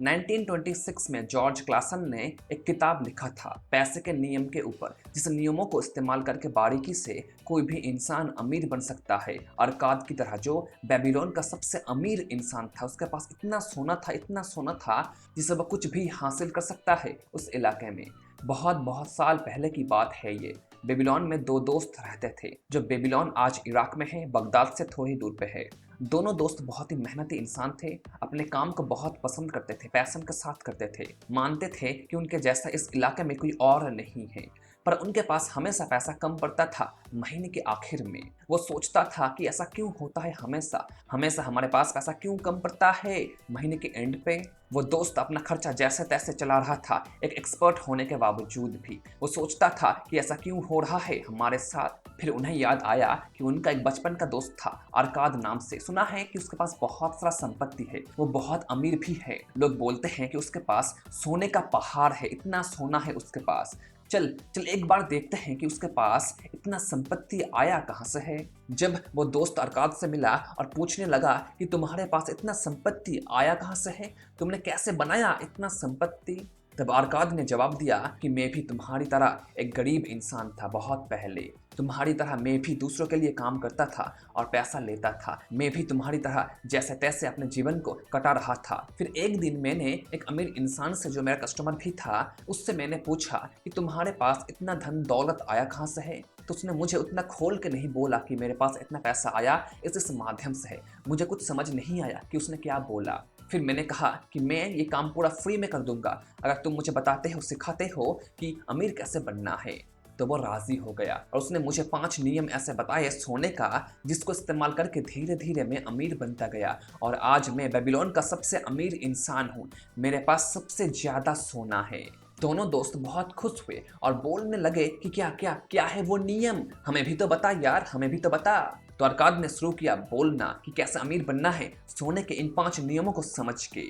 1926 में George Klaasen ने एक किताब लिखा था पैसे के नियम के ऊपर, जिस नियमों को इस्तेमाल करके बारीकी से कोई भी इंसान अमीर बन सकता है। अरकाद की तरह जो बेबीलोन का सबसे अमीर इंसान था, उसके पास इतना सोना था जिससे वह कुछ भी हासिल कर सकता है उस इलाके में। बहुत बहुत साल पहले की बात है ये। बेबीलोन में दो दोस्त रहते थे। जो बेबीलोन आज इराक में है, बगदाद से थोड़ी दूर पे है। दोनों दोस्त बहुत ही मेहनती इंसान थे। अपने काम को बहुत पसंद करते थे, पैशन के साथ करते थे। मानते थे कि उनके जैसा इस इलाके में कोई और नहीं है। पर उनके पास हमेशा पैसा कम पड़ता था महीने के आखिर में। वो सोचता था कि ऐसा क्यों होता है, हमेशा हमेशा हमारे पास पैसा क्यों कम पड़ता है महीने के एंड पे। वो दोस्त अपना खर्चा जैसे तैसे चला रहा था, एक एक्सपर्ट होने के बावजूद भी। वो सोचता था कि ऐसा क्यों हो रहा है हमारे साथ। फिर उन्हें याद आया कि उनका एक बचपन का दोस्त था अरकाद नाम से। सुना है कि उसके पास बहुत सारा संपत्ति है, वो बहुत अमीर भी है। लोग बोलते हैं कि उसके पास सोने का पहाड़ है, इतना सोना है उसके पास। चल चल एक बार देखते हैं कि उसके पास इतना संपत्ति आया कहाँ से है। जब वो दोस्त अरकाद से मिला और पूछने लगा कि तुम्हारे पास इतना संपत्ति आया कहाँ से है, तुमने कैसे बनाया इतना संपत्ति, तब अरकाद ने जवाब दिया कि मैं भी तुम्हारी तरह एक गरीब इंसान था बहुत पहले। तुम्हारी तरह मैं भी दूसरों के लिए काम करता था और पैसा लेता था। मैं भी तुम्हारी तरह जैसे तैसे अपने जीवन को कटा रहा था। फिर एक दिन मैंने एक अमीर इंसान से, जो मेरा कस्टमर भी था, उससे मैंने पूछा कि तुम्हारे पास इतना धन दौलत आया कहाँ से है। तो उसने मुझे उतना खोल के नहीं बोला कि मेरे पास इतना पैसा आया इस माध्यम से है। मुझे कुछ समझ नहीं आया कि उसने क्या बोला। फिर मैंने कहा कि मैं ये काम पूरा फ्री में कर दूंगा अगर तुम मुझे बताते हो, सिखाते हो कि अमीर कैसे बनना है। तो वो राजी हो गया और उसने मुझे 5 नियम ऐसे बताए सोने का, जिसको इस्तेमाल करके धीरे धीरे मैं अमीर बनता गया। और आज मैं बेबीलोन का सबसे अमीर इंसान हूँ। मेरे पास सबसे ज्यादा सोना है। दोनों दोस्त बहुत खुश हुए और बोलने लगे कि क्या क्या क्या है वो नियम, हमें भी तो बता यार, हमें भी तो बता। तो अरकाद ने शुरू किया बोलना कि कैसे अमीर बनना है सोने के इन 5 नियमों को समझ के।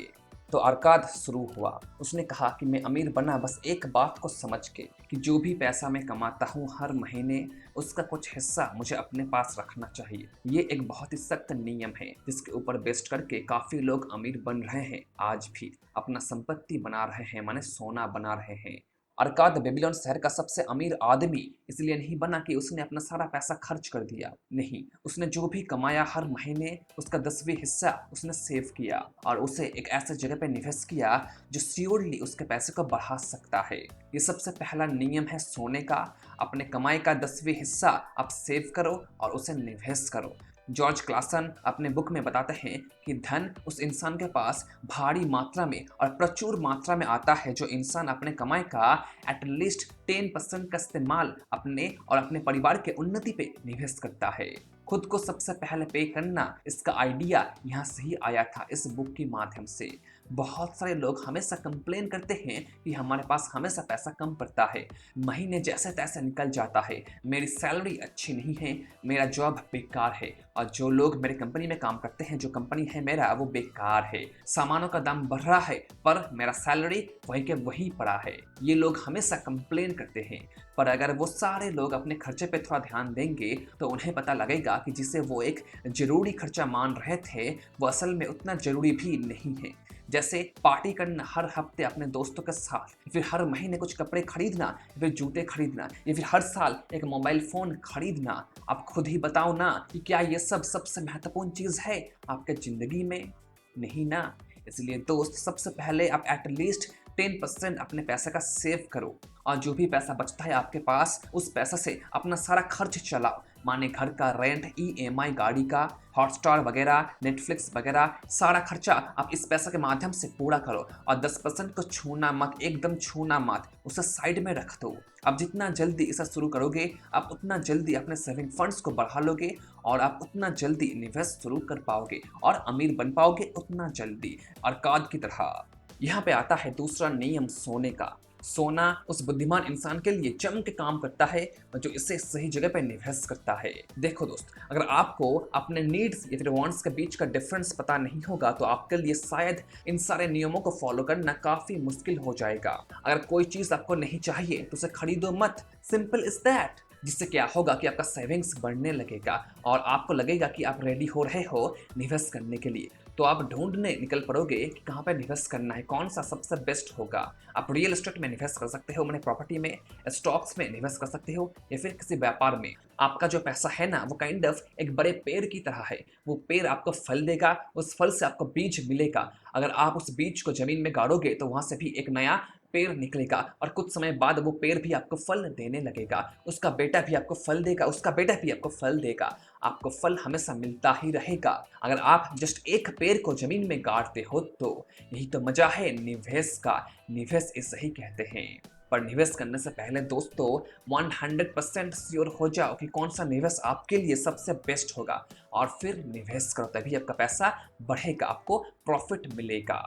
तो अरकाद शुरू हुआ। उसने कहा कि मैं अमीर बना बस एक बात को समझ के कि जो भी पैसा मैं कमाता हूँ हर महीने, उसका कुछ हिस्सा मुझे अपने पास रखना चाहिए। ये एक बहुत ही सख्त नियम है जिसके ऊपर बेस्ट करके काफी लोग अमीर बन रहे हैं। आज भी अपना संपत्ति बना रहे हैं, माने सोना बना रहे हैं। अरकाद बेबीलोन शहर का सबसे अमीर आदमी इसलिए नहीं बना कि उसने अपना सारा पैसा खर्च कर दिया। नहीं, उसने जो भी कमाया हर महीने उसका 10वीं हिस्सा उसने सेव किया और उसे एक ऐसे जगह पे निवेश किया जो श्योरली उसके पैसे को बढ़ा सकता है। ये सबसे पहला नियम है सोने का। अपने कमाई का 10वीं हिस्सा आप सेव करो और उसे निवेश करो। जॉर्ज क्लासन अपने बुक में बताते हैं कि धन उस इंसान के पास भारी मात्रा में और प्रचुर मात्रा में आता है जो इंसान अपने कमाई का एटलीस्ट 10% का इस्तेमाल अपने और अपने परिवार के उन्नति पे निवेश करता है। खुद को सबसे पहले पे करना, इसका आइडिया यहाँ से ही आया था, इस बुक के माध्यम से। बहुत सारे लोग हमेशा कंप्लेन करते हैं कि हमारे पास हमेशा पैसा कम पड़ता है, महीने जैसे तैसे निकल जाता है, मेरी सैलरी अच्छी नहीं है, मेरा जॉब बेकार है। और जो लोग मेरे कंपनी में काम करते हैं, जो कंपनी है मेरा, वो बेकार है। सामानों का दाम बढ़ रहा है पर मेरा सैलरी वही के वही पड़ा है। ये लोग हमेशा कंप्लेन करते हैं। पर अगर वो सारे लोग अपने खर्चे पे थोड़ा ध्यान देंगे तो उन्हें पता लगेगा कि जिसे वो एक जरूरी खर्चा मान रहे थे वो असल में उतना जरूरी भी नहीं है। जैसे पार्टी करना हर हफ्ते अपने दोस्तों के साथ, फिर हर महीने कुछ कपड़े खरीदना, फिर जूते खरीदना, या फिर हर साल एक मोबाइल फोन खरीदना। आप खुद ही बताओ ना कि क्या ये सब सबसे महत्वपूर्ण चीज है आपके जिंदगी में? नहीं ना। इसलिए दोस्त, सबसे पहले आप एटलीस्ट 10% अपने पैसे का सेव करो और जो भी पैसा बचता है आपके पास, उस पैसा से अपना सारा खर्च चलाओ। माने घर का रेंट, ईएमआई, गाड़ी का, हॉटस्टार वगैरह, नेटफ्लिक्स वगैरह, सारा खर्चा आप इस पैसा के माध्यम से पूरा करो। और 10% को छूना मत, एकदम छूना मत, उसे साइड में रख दो। अब जितना जल्दी इसे शुरू करोगे आप उतना जल्दी अपने सेविंग फंड्स को बढ़ा लोगे और आप उतना जल्दी निवेश शुरू कर पाओगे और अमीर बन पाओगे उतना जल्दी, अरकाद की तरह। यहाँ पे आता है दूसरा नियम सोने का। सोना उस बुद्धिमान इंसान के लिए जम के काम करता है जो इसे सही जगह पे निवेश करता है। देखो दोस्त, अगर आपको अपने नीड्स या फिर वांट्स के बीच का डिफरेंस पता नहीं होगा तो आपके लिए शायद इन सारे नियमों को फॉलो करना काफी मुश्किल हो जाएगा। अगर कोई चीज आपको नहीं चाहिए तो उसे खरीदो मत, सिंपल इज दैट। जिससे क्या होगा कि आपका सेविंग्स बढ़ने लगेगा और आपको लगेगा कि आप रेडी हो रहे हो निवेश करने के लिए। तो आप ढूंढने निकल पड़ोगे कि कहाँ पे निवेश करना है, कौन सा सबसे बेस्ट होगा। आप रियल एस्टेट में निवेश कर सकते हो, मैंने प्रॉपर्टी में, स्टॉक्स में निवेश कर सकते हो, या फिर किसी व्यापार में। आपका जो पैसा है ना, वो काइंड ऑफ एक बड़े पेड़ की तरह है। वो पेड़ आपको फल देगा, उस फल से आपको बीज मिलेगा। अगर आप उस बीज को जमीन में गाड़ोगे तो वहां से भी एक नया पेड़ निकलेगा, और कुछ समय बाद वो पेड़ भी आपको फल देने लगेगा। उसका बेटा भी आपको फल देगा, उसका बेटा भी आपको फल देगा। आपको फल हमेशा मिलता ही रहेगा। अगर आप जस्ट एक पेड़ को जमीन में गाड़ते हो तो यही तो मजा है निवेश का। निवेश इसे ही कहते हैं। पर निवेश करने से पहले दोस्तों 100% श्योर हो जाओ कि कौन सा निवेश आपके लिए सबसे बेस्ट होगा, और फिर निवेश करो, तभी आपका पैसा बढ़ेगा, आपको प्रॉफिट मिलेगा।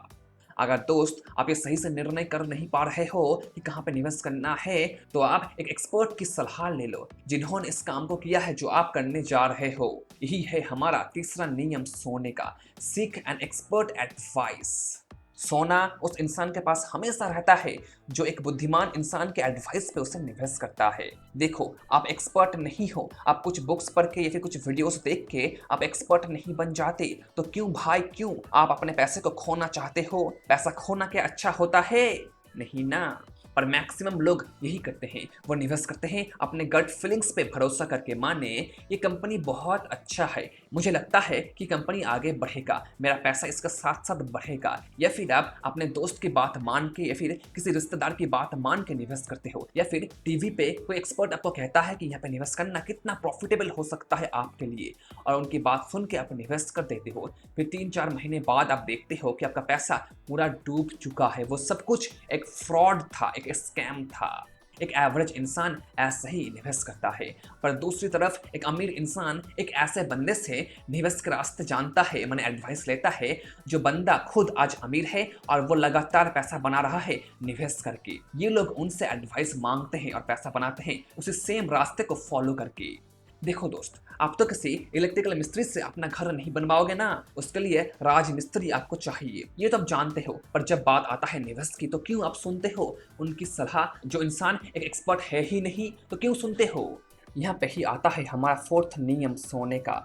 अगर दोस्त आप ये सही से निर्णय कर नहीं पा रहे हो कि कहाँ पे निवेश करना है, तो आप एक एक्सपर्ट की सलाह ले लो, जिन्होंने इस काम को किया है जो आप करने जा रहे हो। यही है हमारा तीसरा नियम सोने का, सीक एन एक्सपर्ट एडवाइस। सोना उस इंसान के पास हमेशा रहता है जो एक बुद्धिमान इंसान के एडवाइस पे उसे निवेश करता है। देखो, आप एक्सपर्ट नहीं हो, आप कुछ बुक्स पढ़ के या फिर कुछ वीडियोस देख के आप एक्सपर्ट नहीं बन जाते। तो क्यों भाई क्यों आप अपने पैसे को खोना चाहते हो? पैसा खोना क्या अच्छा होता है? नहीं ना। पर मैक्सिमम लोग यही करते हैं, वो निवेश करते हैं अपने गट फीलिंग्स पे भरोसा करके। माने ये कंपनी बहुत अच्छा है, मुझे लगता है कि कंपनी आगे बढ़ेगा, मेरा पैसा इसका साथ साथ बढ़ेगा। या फिर आप अपने दोस्त की बात मान के या फिर किसी रिश्तेदार की बात मान के निवेश करते हो, या फिर टीवी पे कोई एक्सपर्ट आपको कहता है कि यहाँ पे निवेश करना कितना प्रॉफिटेबल हो सकता है आपके लिए, और उनकी बात सुन के आप निवेश कर देते हो। फिर 3-4 महीने बाद आप देखते हो कि आपका पैसा पूरा डूब चुका है। वो सब कुछ एक फ्रॉड था, एक स्कैम था। एक एवरेज इंसान ऐसे ही निवेश करता है, पर दूसरी तरफ एक अमीर इंसान एक ऐसे बंदे से निवेश के रास्ते जानता है, मैंने एडवाइस लेता है, जो बंदा खुद आज अमीर है और वो लगातार पैसा बना रहा है निवेश करके। ये लोग उनसे एडवाइस मांगते हैं और पैसा बनाते हैं उसी सेम रास्ते को फॉलो करके। देखो दोस्त, आप तो किसी इलेक्ट्रिकल मिस्त्री से अपना घर नहीं बनवाओगे ना, उसके लिए राज मिस्त्री आपको चाहिए, ये तो आप जानते हो। पर जब बात आता है निवेश की, तो क्यों आप सुनते हो उनकी सलाह? जो इंसान एक एक्सपर्ट है ही नहीं, तो क्यों सुनते हो? यहाँ पे ही आता है हमारा फोर्थ नियम सोने का।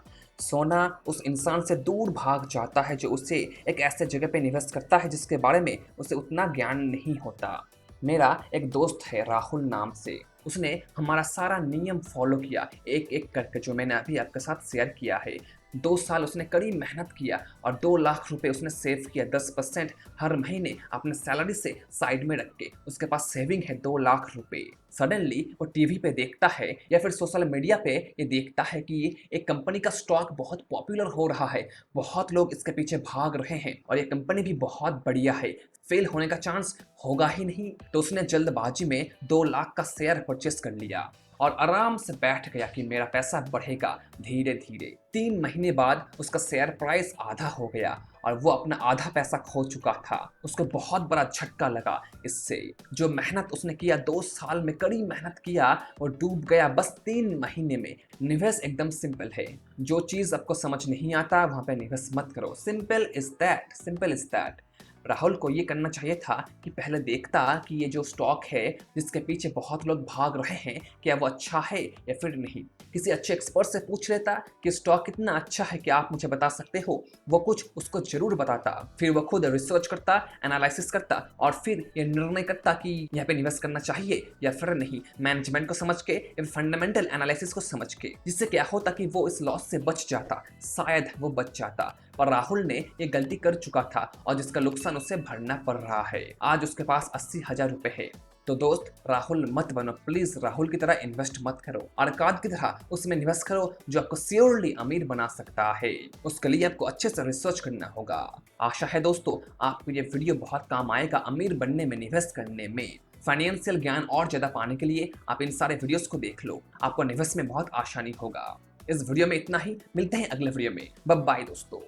सोना उस इंसान से दूर भाग जाता है जो उसे एक ऐसे जगह पे निवेश करता है जिसके बारे में उसे उतना ज्ञान नहीं होता। मेरा एक दोस्त है राहुल नाम से, उसने हमारा सारा नियम फॉलो किया एक एक करके, जो मैंने अभी आपके साथ शेयर किया है। 2 साल उसने कड़ी मेहनत किया और 2 लाख रुपए उसने सेव किया। 10% हर महीने अपने सैलरी से साइड में रख के उसके पास सेविंग है 2 लाख रुपए। सडनली वो टीवी पे देखता है या फिर सोशल मीडिया पे ये देखता है कि एक कंपनी का स्टॉक बहुत पॉपुलर हो रहा है, बहुत लोग इसके पीछे भाग रहे हैं और ये कंपनी भी बहुत बढ़िया है, फेल होने का चांस होगा ही नहीं। तो उसने जल्दबाजी में 2 लाख का शेयर परचेस कर लिया और आराम से बैठ गया कि मेरा पैसा बढ़ेगा धीरे धीरे। 3 महीने बाद उसका शेयर प्राइस आधा हो गया और वो अपना आधा पैसा खो चुका था। उसको बहुत बड़ा झटका लगा इससे। जो मेहनत उसने किया, 2 साल में कड़ी मेहनत किया, वो डूब गया बस 3 महीने में। निवेश एकदम सिंपल है, जो चीज़ आपको समझ नहीं आता वहाँ पे निवेश मत करो। Simple is that, simple is that. Rahul को ये करना चाहिए था कि पहले देखता कि ये जो स्टॉक है जिसके पीछे बहुत लोग भाग रहे हैं, क्या वो अच्छा है या फिर नहीं। किसी अच्छे एक्सपर्ट से पूछ लेता कि स्टॉक कितना अच्छा है, क्या आप मुझे बता सकते हो? वो कुछ उसको जरूर बताता। फिर वो खुद रिसर्च करता, एनालिसिस करता और फिर ये निर्णय करता कि यहाँ पे निवेश करना चाहिए या फिर नहीं, मैनेजमेंट को समझ के या फंडामेंटल एनालिसिस को समझ के। जिससे क्या होता कि वो इस लॉस से बच जाता, शायद वो बच जाता। पर राहुल ने ये गलती कर चुका था और जिसका नुकसान उसे भरना पड़ रहा है। आज उसके पास 80,000 रुपए है। तो दोस्त, राहुल मत बनो प्लीज। राहुल की तरह इन्वेस्ट मत करो, अरकाद की तरह उसमें निवेश करो जो आपको श्योरली अमीर बना सकता है। उसके लिए आपको अच्छे से रिसर्च करना होगा। आशा है दोस्तों आपको ये वीडियो बहुत काम आएगा अमीर बनने में, निवेश करने में। फाइनेंशियल ज्ञान और ज्यादा पाने के लिए आप इन सारे वीडियोस को देख लो, आपको निवेश में बहुत आसानी होगा। इस वीडियो में इतना ही, मिलते हैं अगले वीडियो में। बाय बाय दोस्तों।